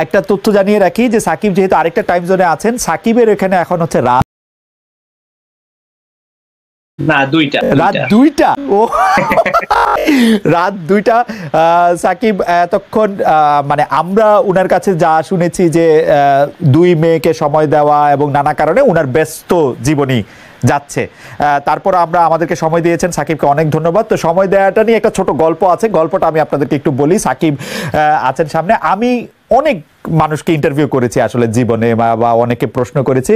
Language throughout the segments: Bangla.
একটা তথ্য জানিয়ে রাখি যে সাকিব যেহেতু আরেকটা টাইম জোনে আছেন, সাকিবের এখানে এখন হচ্ছে রাত দুইটা। ও রাত 2টা। সাকিব এতক্ষণ মানে আমরা উনার কাছে যা শুনেছি যে 2 মেয়েকে সময় দেওয়া এবং নানা কারণে উনার ব্যস্ত জীবনী যাচ্ছে। তারপর আমরা আমাদেরকে সময় দিয়েছেন, সাকিবকে অনেক ধন্যবাদ। তো সময় দেওয়াটা নিয়ে একটা ছোট গল্প আছে, গল্পটা আমি আপনাদেরকে একটু বলি। সাকিব আছেন সামনে। আমি অনেক মানুষকে ইন্টারভিউ করেছি আসলে জীবনে, বা অনেকে প্রশ্ন করেছি,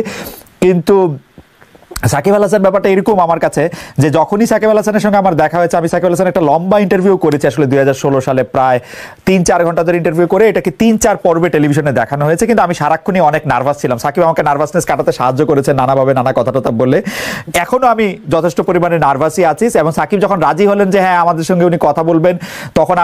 কিন্তু সাকিব আল হাসান ব্যাপারটা এরকম আমার কাছে যে যখনই সাকিব আল হাসানের সঙ্গে আমার দেখা হয়েছে, আমি সাকিব আল হাসানের একটা লম্বা ইন্টারভিউ করেছি আসলে 2016 সালে, প্রায় 3-4 ঘন্টা ধরে ইন্টারভিউ করে এটাকে 3-4 পর্বে টেলিভিশনে দেখানো হয়েছে। কিন্তু আমি সারাক্ষণই অনেক নার্ভাস ছিলাম। সাকিব আমাকে নার্ভাসনেস কাটাতে সাহায্য করেছে নানাভাবে, নানা কথা টথা বলে। এখনো আমি যথেষ্ট পরিমাণে নার্ভাসই আছি। এবং সাকিব যখন রাজি হলেন যে হ্যাঁ আমাদের সঙ্গে উনি কথা বলবেন, তখন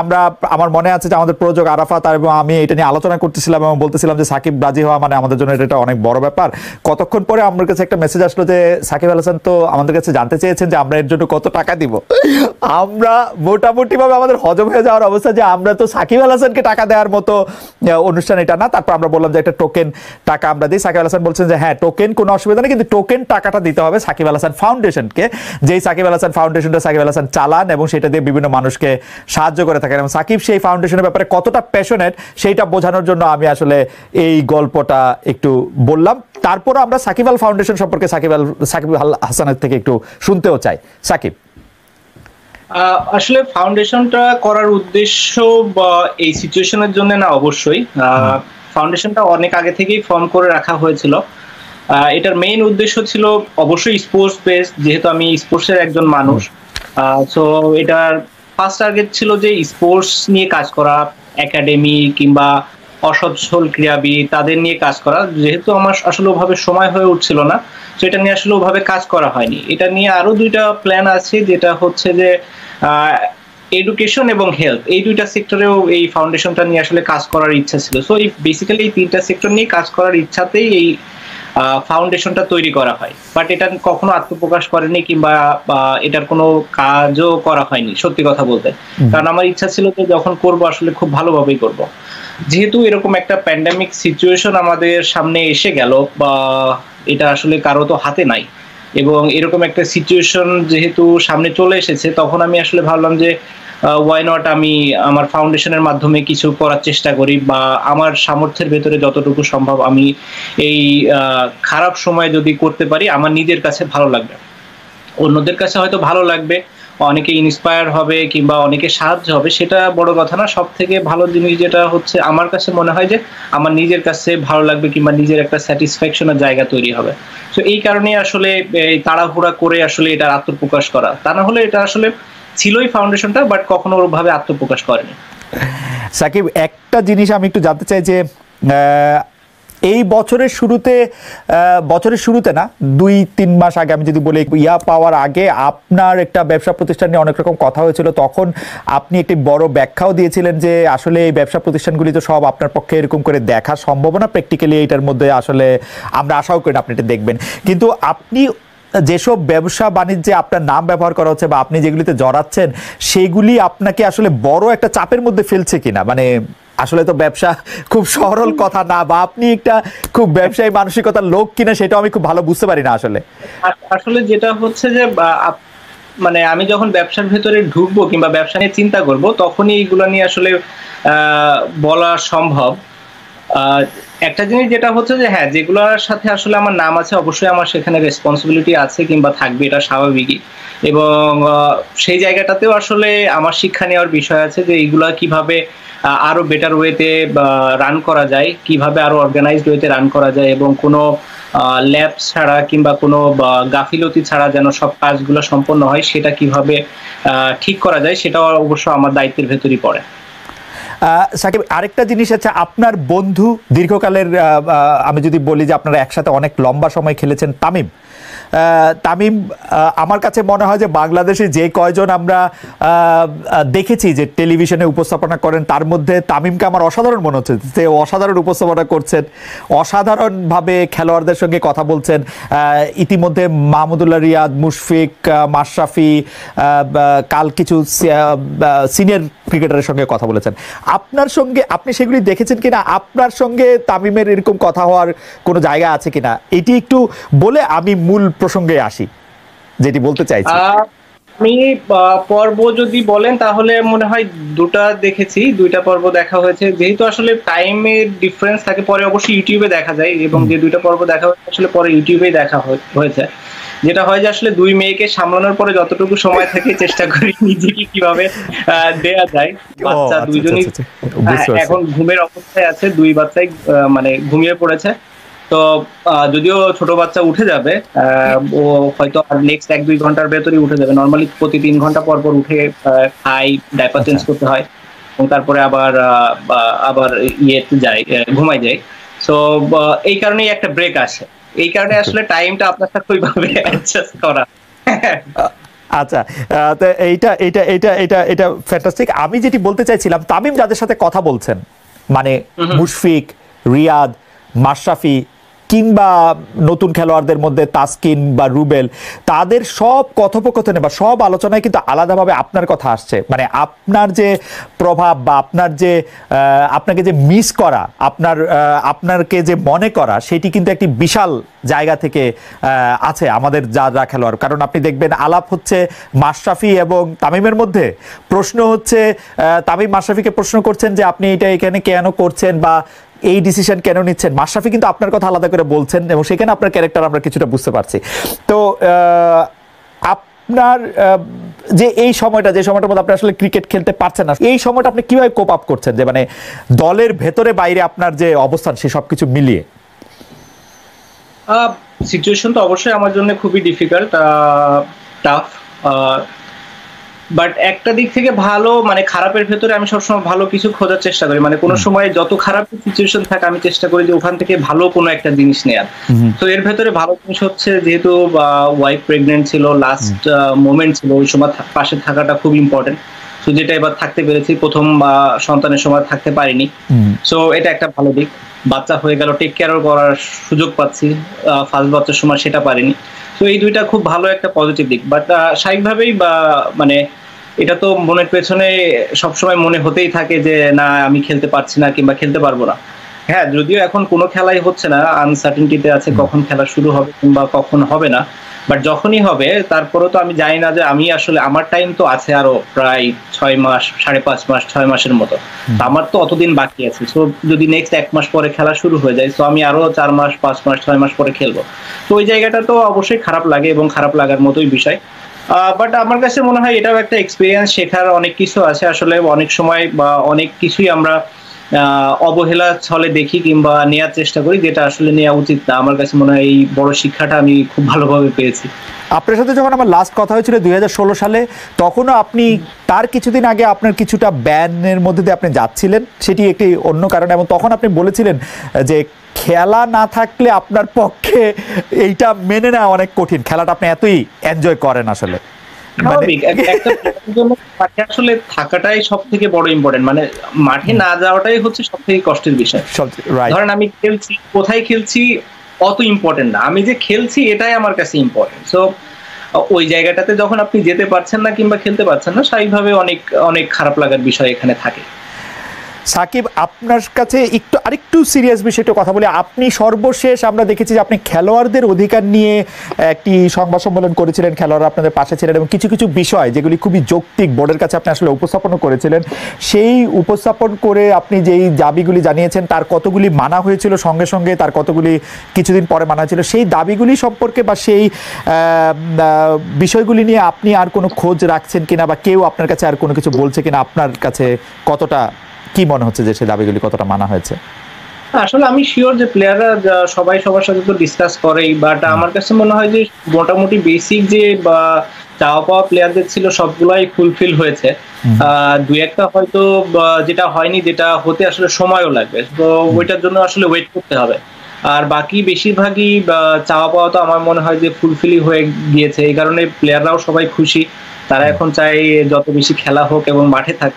আমার মনে আছে যে আমাদের প্রযোজক আরাফাত এবং আমি এটা নিয়ে আলোচনা করতেছিলাম এবং বলতেছিলাম যে সাকিব রাজি হওয়া মানে আমাদের জন্য এটা অনেক বড় ব্যাপার। কতক্ষণ পরে আমার কাছে একটা মেসেজ আসলো যে সাকিব আল হাসান তো আমাদের কাছে জানতে চেয়েছেন যে আমরা এর জন্য কত টাকা দিব। আমরা মোটামুটি ভাবে আমাদের হজম হয়ে যাওয়ার অবস্থা যে আমরা তো সাকিব আল হাসানকে টাকা দেওয়ার মতো অনুষ্ঠান এটা না। তারপর আমরা বললাম যে একটা টোকেন টাকা আমরা দিই। সাকিব আল হাসান বলছেন যে হ্যাঁ টোকেন কোনো অসুবিধা নেই, কিন্তু টোকেন টাকাটা দিতে হবে সাকিব আল হাসান ফাউন্ডেশনকে, যেই সাকিব আল হাসান ফাউন্ডেশনটা সাকিব আল হাসান চালান এবং সেটা দিয়ে বিভিন্ন মানুষকে সাহায্য করে থাকেন। এবং সাকিব সেই ফাউন্ডেশনের ব্যাপারে কতটা প্যাশনেট সেইটা বোঝানোর জন্য আমি আসলে এই গল্পটা একটু বললাম। তারপর আমরা সাকিব আল ফাউন্ডেশন সম্পর্কে সাকিব আল হাসানের থেকে একটু শুনতেও চাই। সাকিব, আসলে ফাউন্ডেশনটা করার উদ্দেশ্য এই সিচুয়েশনের জন্য না, অবশ্যই ফাউন্ডেশনটা অনেক আগে থেকেই ফর্ম করে রাখা হয়েছিল। এটার মেইন উদ্দেশ্য ছিল অবশ্যই স্পোর্টস বেসড, যেহেতু আমি স্পোর্টসের একজন মানুষ। সো এটার ফার্স্ট টার্গেট ছিল যে স্পোর্টস নিয়ে কাজ করা, একাডেমি কিংবা অসচ্ছল ক্রীড়াবিদ তাদের নিয়ে কাজ করা। যেহেতু আমার আসলে ওভাবে সময় হয়ে উঠছিল না, তো এটা নিয়ে আসলে ওভাবে কাজ করা হয়নি। এটা নিয়ে আরো 2টা প্ল্যান আছে, যেটা হচ্ছে যে এডুকেশন এবং হেলথ, এই 2টা সেক্টরেও এই ফাউন্ডেশনটা নিয়ে আসলে কাজ করার ইচ্ছা ছিল। সো এই বেসিক্যালি এই 3টা সেক্টর নিয়ে কাজ করার ইচ্ছাতেই এই ফাউন্ডেশনটা তৈরি করা হয়। বাট এটা কখনো আত্মপ্রকাশ করেনি কিংবা এটার কোনো কাজও করা হয়নি সত্যি কথা বলতে। কারণ আমার ইচ্ছা ছিল যে যখন করব আসলে খুব ভালোভাবেই করব। যেহেতু এরকম একটা প্যান্ডেমিক সিচুয়েশন আমাদের সামনে এসে গেল, বা এটা আসলে কারো তো হাতে নাই, এবং এরকম একটা সিচুয়েশন যেহেতু সামনে চলে এসেছে, তখন আমি আসলে ভাবলাম যে ওয়াই নট আমি আমার ফাউন্ডেশনের মাধ্যমে কিছু করার চেষ্টা করি, বা আমার সামর্থ্যের ভেতরে যতটুকু সম্ভব আমি এই খারাপ সময় যদি করতে পারি আমার নিজের কাছে ভালো লাগবে, অন্যদের কাছে হয়তো ভালো লাগবে, অনেকে ইন্সপায়ার হবে কিংবা অনেকে সাহায্য হবে, সেটা বড় কথা না। সব থেকে ভালো জিনিস যেটা হচ্ছে আমার কাছে মনে হয় যে আমার নিজের কাছে ভালো লাগবে কিংবা নিজের একটা স্যাটিসফ্যাকশনের জায়গা তৈরি হবে। তো এই কারণে আসলে তাড়াহুড়া করে আসলে এটা আত্মপ্রকাশ করা, তা না হলে এটা আসলে ছিলই ফাউন্ডেশনটা, বাট কখনো ওভাবে আত্মপ্রকাশ করেনি। সাকিব, একটা জিনিস আমি একটু জানতে চাই যে এই বছরের শুরুতে না 2-3 মাস আগে আমি যদি বলি পাওয়ার আগে আপনার একটা ব্যবসা প্রতিষ্ঠান নিয়ে অনেক রকম কথা হয়েছিল। তখন আপনি একটি বড় ব্যাখ্যাও দিয়েছিলেন যে আসলে এই ব্যবসা প্রতিষ্ঠানগুলি তো সব আপনার পক্ষে এরকম করে দেখা সম্ভব না, প্র্যাকটিক্যালি এইটার মধ্যে আসলে আমরা আশাও করি না আপনি এটা দেখবেন। কিন্তু আপনি যেসব ব্যবসা বাণিজ্যে আপনার নাম ব্যবহার করা হচ্ছে বা আপনি যেগুলিতে জড়াচ্ছেন, সেগুলি আপনাকে আসলে বড় একটা চাপের মধ্যে ফেলছে কিনা? মানে আসলে তো ব্যবসা খুব সরল কথা না, বা আপনি একটা খুব ব্যবসায়ী মানসিকতার লোক কিনা সেটাও আমি খুব ভালো বুঝতে পারি না। আসলে যেটা হচ্ছে যে মানে আমি যখন ব্যবসার ভেতরে ঢুকবো কিংবা ব্যবসা নিয়ে চিন্তা করব, তখনই এইগুলো নিয়ে আসলে বলা সম্ভব। একটা জিনিস যেটা হচ্ছে যে হ্যাঁ, যেগুলোর সাথে আসলে আমার নাম আছে অবশ্যই আমার সেখানে রেসপন্সিবিলিটি আছে কিংবা থাকবে, এটা স্বাভাবিকই। এবং সেই জায়গাটাতেও আসলে আমার শিক্ষা নেওয়ার বিষয় আছে যে এইগুলা কিভাবে আরো বেটার ওয়েতে রান করা যায়, কিভাবে আরো অর্গানাইজড ওয়েতে রান করা যায়, এবং কোনো ল্যাব ছাড়া কিংবা কোনো গাফিলতি ছাড়া যেন সব কাজগুলো সম্পন্ন হয়, সেটা কিভাবে ঠিক করা যায়, সেটাও অবশ্য আমার দায়িত্বের ভেতরই পড়ে। সাকিব, আরেকটা জিনিস আছে, আপনার বন্ধু দীর্ঘকালের, আমি যদি বলি যে আপনারা একসাথে অনেক লম্বা সময় খেলেছেন, তামিম তামিম, আমার কাছে মনে হয় যে বাংলাদেশে যে কয়জন আমরা দেখেছি যে টেলিভিশনে উপস্থাপনা করেন, তার মধ্যে তামিমকে আমার অসাধারণ মনে হচ্ছে। যে অসাধারণ উপস্থাপনা করছেন, অসাধারণভাবে খেলোয়াড়দের সঙ্গে কথা বলছেন। ইতিমধ্যে মাহমুদুল্লাহ রিয়াদ, মুশফিক, মাশরাফি, কাল কিছু সিনিয়র ক্রিকেটারের সঙ্গে কথা বলেছেন। আপনার সঙ্গে আপনি সেগুলি দেখেছেন কিনা? আপনার সঙ্গে তামিমের এরকম কথা হওয়ার কোনো জায়গা আছে কিনা, এটি একটু বলে আমি মূল প্রসঙ্গে আসি, যেটি বলতে চাইছি। আমি পর্ব যদি বলেন তাহলে মনে হয় দুইটা পর্ব দেখা হয়েছে। যেহেতু আসলে টাইমের ডিফারেন্স থাকে, পরে অবশ্যই ইউটিউবে দেখা যায়, এবং যে দুইটা পর্ব দেখা হয়েছে আসলে পরে ইউটিউবেই দেখা হয়েছে। যেটা হয় যে আসলে দুই মেয়েকে সামলানোর পরে যতটুকু সময় থাকে চেষ্টা করি নিজেকে কিভাবে দেয়া যায়। বাচ্চা দুইজনই এখন ঘুমের অবস্থায় আছে, দুই বাচ্চাই মানে ঘুমিয়ে পড়েছে। তো যদিও ছোট বাচ্চা উঠে যাবে, ও হয়তো নেক্সট 1-2 ঘন্টার ভেতরেই উঠে যাবে। নর্মালি প্রতি 3 ঘন্টা পর পর উঠে খাই, ডাইপার চেঞ্জ করতে হয়, এবং তারপরে আবার ইয়েতে যায়, ঘুমাই যায়। সো এই কারণেই একটা ব্রেক আসে, এই কারণে আসলে টাইমটা আপনার সাথে ওইভাবে অ্যাডজাস্ট করা। আচ্ছা, তো এইটা ফ্যান্টাস্টিক। আমি যেটি বলতে চাইছিলাম, তামিম যাদের সাথে কথা বলছেন, মানে মুশফিক, রিয়াদ, মাশরাফি কিংবা নতুন খেলোয়াড়দের মধ্যে তাসকিন বা রুবেল, তাদের সব কথোপকথনে বা সব আলোচনায় কিন্তু আলাদাভাবে আপনার কথা আসছে। মানে আপনার যে প্রভাব বা আপনাকে যে মিস করা, আপনাকে যে মনে করা, সেটি কিন্তু একটি বিশাল জায়গা থেকে আছে আমাদের যারা খেলোয়াড়। কারণ আপনি দেখবেন আলাপ হচ্ছে মাশরাফি এবং তামিমের মধ্যে, প্রশ্ন হচ্ছে তামিম মাশরাফিকে প্রশ্ন করছেন যে আপনি এটা এখানে কেন করছেন বা এই ডিসিশন কেন নিচ্ছেন। মাশরাফি কিন্তু আপনার কথা আলাদা করে বলছেন, এবং সেখানে আপনার ক্যারেক্টার আমরা কিছুটা বুঝতে পারছি। তো আপনার যে এই সময়টা, যে সময়টার মধ্যে আপনি আসলে ক্রিকেট খেলতে পারছেন না, এই সময়টা আপনি কিভাবে কোপ আপ করছেন, যে মানে দলের ভেতরে বাইরে আপনার যে অবস্থান, সে সবকিছু মিলিয়ে? সিচুয়েশন তো অবশ্যই আমার জন্য খুবই ডিফিকাল্ট, টাফ, বাট একটা দিক থেকে ভালো, মানে খারাপের ভেতরে আমি সবসময় ভালো কিছু খোঁজার চেষ্টা করি। মানে কোনো সময় যত খারাপ সিচুয়েশন থাকে আমি চেষ্টা করি যে ওখান থেকে ভালো কোনো একটা জিনিস নেয়ার। তো এর ভেতরে ভালো জিনিস হচ্ছে, যেহেতু ওয়াইফ প্রেগনেন্ট ছিল, লাস্ট মোমেন্ট ছিল, ওই সময় পাশে থাকাটা খুব ইম্পর্টেন্ট। তো যেটা এবার থাকতে পেরেছি, প্রথম সন্তানের সময় থাকতে পারিনি, সো এটা একটা ভালো দিক। বাচ্চা হয়ে গেল, টেক কেয়ারও করার সুযোগ পাচ্ছি, ফার্স্ট বাচ্চার সময় সেটা পারিনি। তো এই দুইটা খুব ভালো একটা পজিটিভ দিক। বাট স্বাভাবিকভাবেই মানে এটা তো মনের পেছনে সবসময় মনে হতেই থাকে যে না, আমি খেলতে পারছি না কিংবা খেলতে পারবো না। হ্যাঁ, যদিও এখন কোনো খেলাই হচ্ছে না, আনসার্টেনটিতে আছে কখন খেলা শুরু হবে কিংবা কখন হবে না। বাট যখনই হবে, তারপরেও তো আমি জানি না যে আমি আসলে, আমার টাইম তো আছে আরো প্রায় 6 মাস, 5.5 মাস, 6 মাসের মতো। আমার তো অতদিন বাকি আছে। সো যদি নেক্সট 1 মাস পরে খেলা শুরু হয়ে যায়, তো আমি আরো 4 মাস, 5 মাস, 6 মাস পরে খেলবো। তো ওই জায়গাটা তো অবশ্যই খারাপ লাগে, এবং খারাপ লাগার মতোই বিষয়। বাট আমার কাছে মনে হয় এটাও একটা এক্সপিরিয়েন্স, শেখার অনেক কিছু আছে। আসলে অনেক সময় বা অনেক কিছুই আমরা অবহেলা ছলে দেখি কিংবা নেওয়ার চেষ্টা করি, যেটা আসলে নেওয়া উচিত না। আমার কাছে মনে হয় এই বড় শিক্ষাটা আমি খুব ভালোভাবে পেয়েছি। আপনার সাথে যখন আমার লাস্ট কথা হয়েছিল 2016 সালে, তখনও আপনি তার কিছুদিন আগে আপনার কিছুটা ব্যানের মধ্যে দিয়ে আপনি যাচ্ছিলেন, সেটি একটি অন্য কারণে, এবং তখন আপনি বলেছিলেন যে খেলা না থাকলে আপনার পক্ষে এইটা মেনে নেওয়া অনেক কঠিন, খেলাটা আপনি এতই এনজয় করেন আসলে। আসলে থাকাটাই সব থেকে বড় ইম্পর্টেন্ট, মানে মাঠে না যাওয়াটাই হচ্ছে সব থেকে কষ্টের বিষয়। ধরেন আমি খেলছি, কোথায় খেলছি অত ইম্পর্টেন্ট না, আমি যে খেলছি এটাই আমার কাছে ইম্পর্টেন্ট। সো ওই জায়গাটাতে যখন আপনি যেতে পারছেন না কিংবা খেলতে পারছেন না, স্বাভাবিকভাবে অনেক অনেক খারাপ লাগার বিষয় এখানে থাকে। সাকিব, আপনার কাছে আরেকটু সিরিয়াস বিষয়টা কথা বলি। আপনি সর্বশেষ আমরা দেখেছি যে আপনি খেলোয়াড়দের অধিকার নিয়ে একটি সংবাদ সম্মেলন করেছিলেন, খেলোয়াড়রা আপনাদের পাশে ছিলেন, এবং কিছু কিছু বিষয় যেগুলি খুবই যৌক্তিক বোর্ডের কাছে আপনি আসলে উপস্থাপনও করেছিলেন। সেই উপস্থাপন করে আপনি যেই দাবিগুলি জানিয়েছেন, তার কতগুলি মানা হয়েছিল সঙ্গে সঙ্গে, তার কতগুলি কিছুদিন পরে মানা হয়েছিল, সেই দাবিগুলি সম্পর্কে বা সেই বিষয়গুলি নিয়ে আপনি আর কোনো খোঁজ রাখছেন কিনা, বা কেউ আপনার কাছে আর কোনো কিছু বলছে কিনা, আপনার কাছে কতটা কি মনে হচ্ছে যে সেই দাবিগুলি কতটা মানা হয়েছে? আসলে আমি শিওর যে প্লেয়াররা সবাই সবার সাথে তো ডিসকাস করেই, বাট আমার কাছে মনে হয় যে মোটামুটি বেসিক যে বা চাওয়া পাওয়া প্লেয়ারদের ছিল সবগুলাই ফুলফিল হয়েছে। দুই একটা হয়তো যেটা হয়নি, যেটা হতে আসলে সময়ও লাগবে, তো ওইটার জন্য আসলে ওয়েট করতে হবে। আর বাকি বেশিরভাগই চাওয়া পাওয়া তো আমার মনে হয় যে ফুলফিলই হয়ে গিয়েছে, এই কারণে প্লেয়াররাও সবাই খুশি। তারা এখন চায় যত বেশি খেলা হোক এবং মাঠে থাক।